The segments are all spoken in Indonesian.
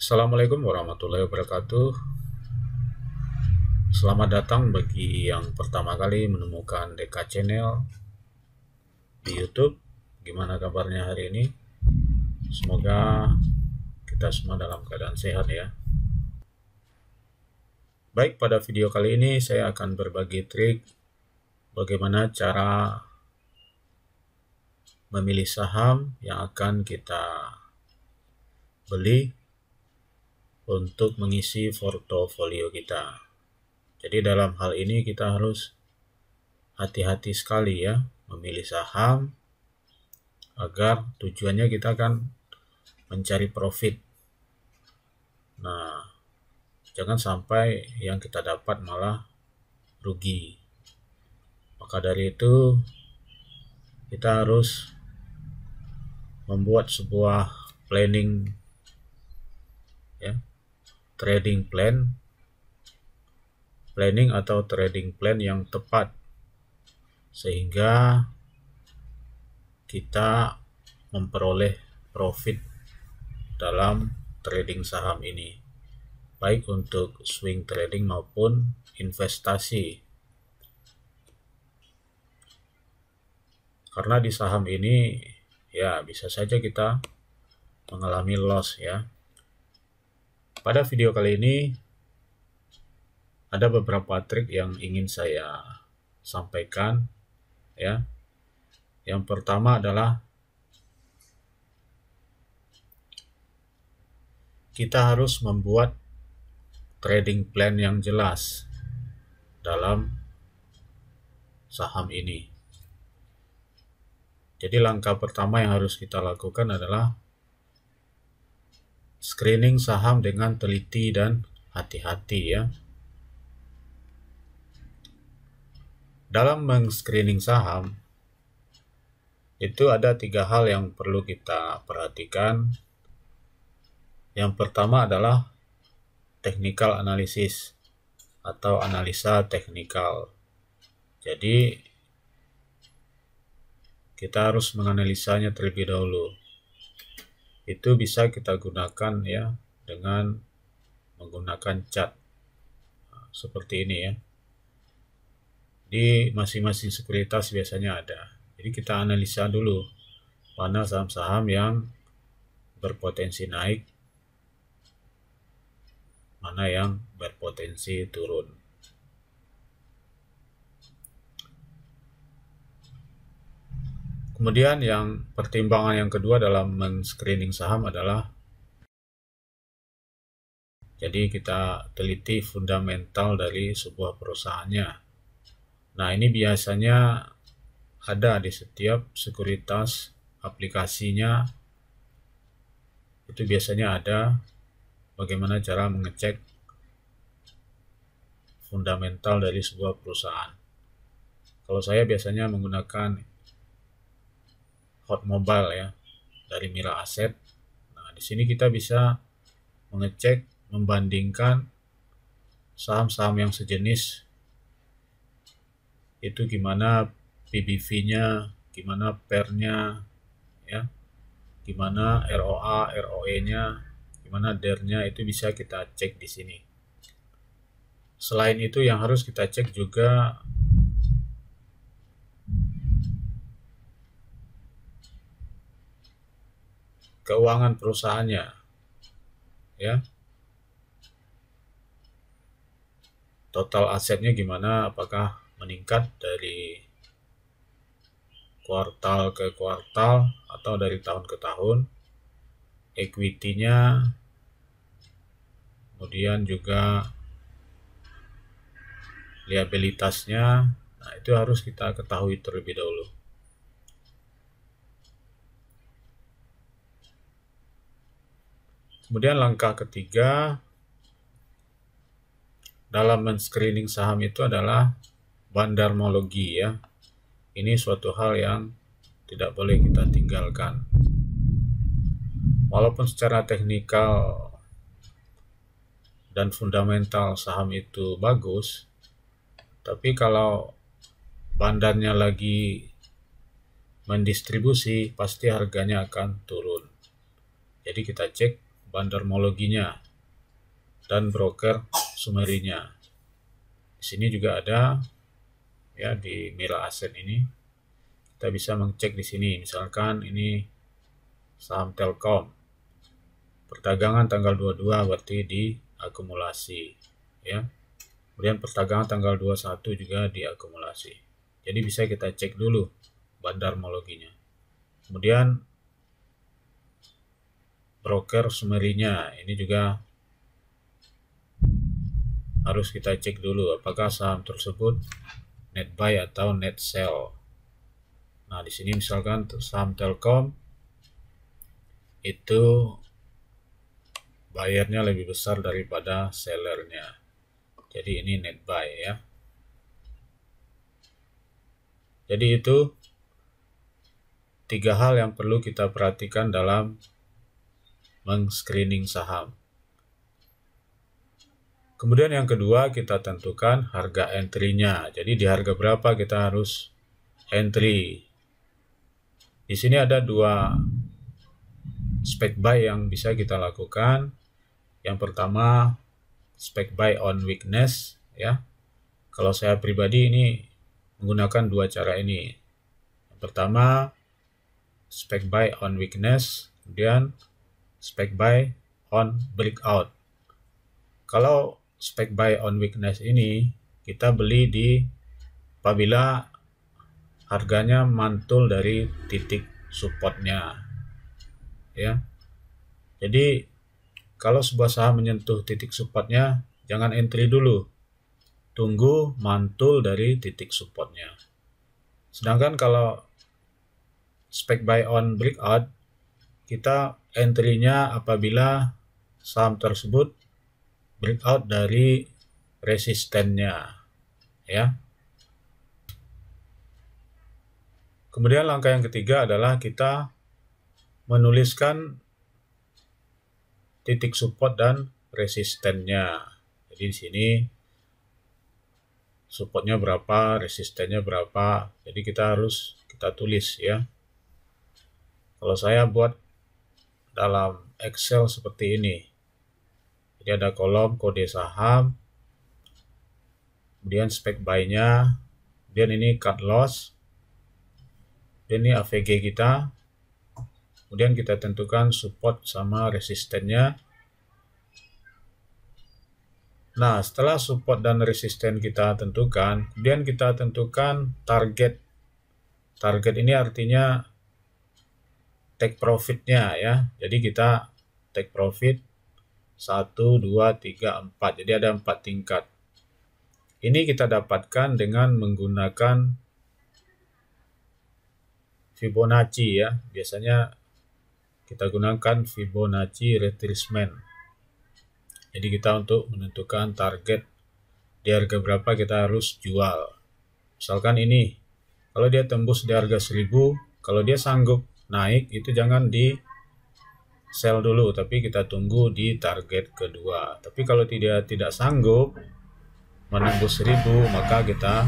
Assalamualaikum warahmatullahi wabarakatuh. Selamat datang bagi yang pertama kali menemukan DK Channel di YouTube. Gimana kabarnya hari ini? Semoga kita semua dalam keadaan sehat ya. Baik, pada video kali ini saya akan berbagi trik bagaimana cara memilih saham yang akan kita beli untuk mengisi portofolio kita. Jadi dalam hal ini kita harus hati-hati sekali ya memilih saham agar tujuannya kita kan mencari profit. Nah, jangan sampai yang kita dapat malah rugi. Maka dari itu kita harus membuat sebuah planning ya, planning atau trading plan yang tepat sehingga kita memperoleh profit dalam trading saham ini, baik untuk swing trading maupun investasi. Karena di saham ini ya bisa saja kita mengalami loss ya. Pada video kali ini ada beberapa trik yang ingin saya sampaikan ya. Yang pertama adalah kita harus membuat trading plan yang jelas dalam saham ini. Jadi langkah pertama yang harus kita lakukan adalah screening saham dengan teliti dan hati-hati ya. Dalam men-screening saham itu ada 3 hal yang perlu kita perhatikan. Yang pertama adalah technical analysis atau analisa teknikal. Jadi kita harus menganalisanya terlebih dahulu. Itu bisa kita gunakan ya dengan menggunakan chart seperti ini ya. Di masing-masing sekuritas biasanya ada. Jadi kita analisa dulu mana saham-saham yang berpotensi naik, mana yang berpotensi turun. Kemudian yang pertimbangan yang kedua dalam men-screening saham adalah jadi kita teliti fundamental dari sebuah perusahaannya. Nah, ini biasanya ada di setiap sekuritas aplikasinya. Itu biasanya ada bagaimana cara mengecek fundamental dari sebuah perusahaan. Kalau saya biasanya menggunakan Hot Mobile ya dari Mira Asset. Nah, di sini kita bisa mengecek, membandingkan saham-saham yang sejenis itu gimana PBV-nya, gimana PER-nya ya, gimana ROA, ROE-nya, gimana DER-nya, itu bisa kita cek di sini. Selain itu yang harus kita cek juga keuangan perusahaannya ya. Total asetnya gimana, apakah meningkat dari kuartal ke kuartal atau dari tahun ke tahun, equity-nya, kemudian juga liabilitasnya. Nah, itu harus kita ketahui terlebih dahulu. Kemudian langkah ketiga dalam men-screening saham itu adalah bandarmologi ya. Ini suatu hal yang tidak boleh kita tinggalkan. Walaupun secara teknikal dan fundamental saham itu bagus, tapi kalau bandarnya lagi mendistribusi, pasti harganya akan turun. Jadi kita cek bandarmologinya dan broker summary-nya. Di sini juga ada ya, di Mira Asset ini kita bisa mengecek di sini. Misalkan ini saham Telkom, perdagangan tanggal 22 berarti diakumulasi ya. Kemudian perdagangan tanggal 21 juga diakumulasi. Jadi bisa kita cek dulu bandarmologinya. Kemudian broker summary-nya ini juga harus kita cek dulu apakah saham tersebut net buy atau net sell. Nah, di sini misalkan saham Telkom itu bayarnya lebih besar daripada sellernya. Jadi ini net buy ya. Jadi itu 3 hal yang perlu kita perhatikan dalam meng-screening saham. Kemudian yang kedua, kita tentukan harga entry-nya. Jadi di harga berapa kita harus entry. Di sini ada 2 spec buy yang bisa kita lakukan. Yang pertama, spec buy on weakness ya. Kalau saya pribadi ini menggunakan 2 cara ini. Yang pertama, spec buy on weakness, kemudian spec buy on breakout. Kalau spec buy on weakness ini kita beli apabila harganya mantul dari titik supportnya ya. Jadi kalau sebuah saham menyentuh titik supportnya, jangan entry dulu, tunggu mantul dari titik supportnya. Sedangkan kalau spec buy on breakout, kita entry-nya apabila saham tersebut breakout dari resistennya ya. Kemudian langkah yang ketiga adalah kita menuliskan titik support dan resistennya. Jadi di sini supportnya berapa, resistennya berapa. Jadi kita tulis ya. Kalau saya buat dalam Excel seperti ini. Jadi ada kolom kode saham, kemudian spec buy-nya, kemudian ini cut loss, dan ini AVG kita, kemudian kita tentukan support sama resistennya. Nah, setelah support dan resisten kita tentukan, kemudian kita tentukan target. Target ini artinya take profit-nya ya. Jadi kita take profit 1, 2, 3, 4. Jadi ada 4 tingkat. Ini kita dapatkan dengan menggunakan Fibonacci ya. Biasanya kita gunakan Fibonacci retracement. Jadi kita untuk menentukan target di harga berapa kita harus jual. Misalkan ini, kalau dia tembus di harga 1000, kalau dia sanggup naik itu jangan di sell dulu, tapi kita tunggu di target kedua. Tapi kalau tidak sanggup menembus 1000, maka kita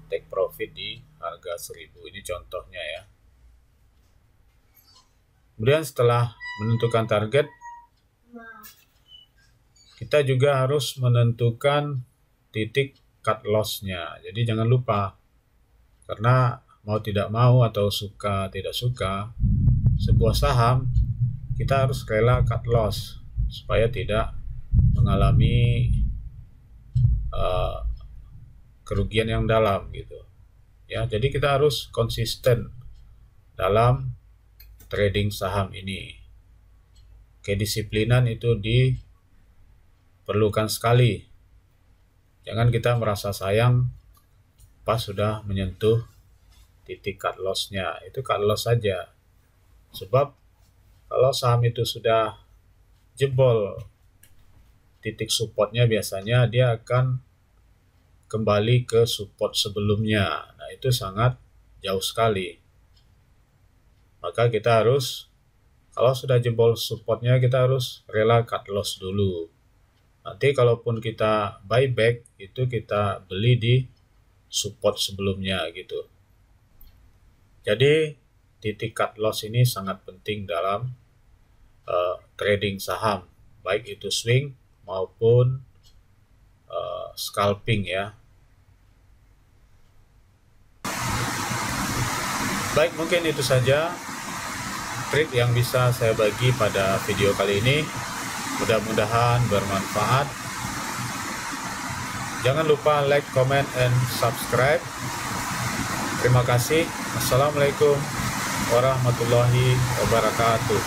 take profit di harga 1000. Ini contohnya ya. Kemudian setelah menentukan target, kita juga harus menentukan titik cut loss-nya. Jadi jangan lupa, karena mau tidak mau atau suka tidak suka, sebuah saham kita harus rela cut loss supaya tidak mengalami kerugian yang dalam gitu ya. Jadi kita harus konsisten dalam trading saham ini. Kedisiplinan itu diperlukan sekali. Jangan kita merasa sayang pas sudah menyentuh titik cut loss-nya. Itu cut loss saja. Sebab kalau saham itu sudah jebol titik supportnya, biasanya dia akan kembali ke support sebelumnya. Nah, itu sangat jauh sekali. Maka kita harus, kalau sudah jebol supportnya, kita harus rela cut loss dulu. Nanti kalaupun kita buyback, itu kita beli di support sebelumnya gitu. Jadi titik cut loss ini sangat penting dalam trading saham, baik itu swing maupun scalping ya. Baik, mungkin itu saja trik yang bisa saya bagi pada video kali ini. Mudah-mudahan bermanfaat. Jangan lupa like, comment, and subscribe. Terima kasih. Assalamualaikum warahmatullahi wabarakatuh.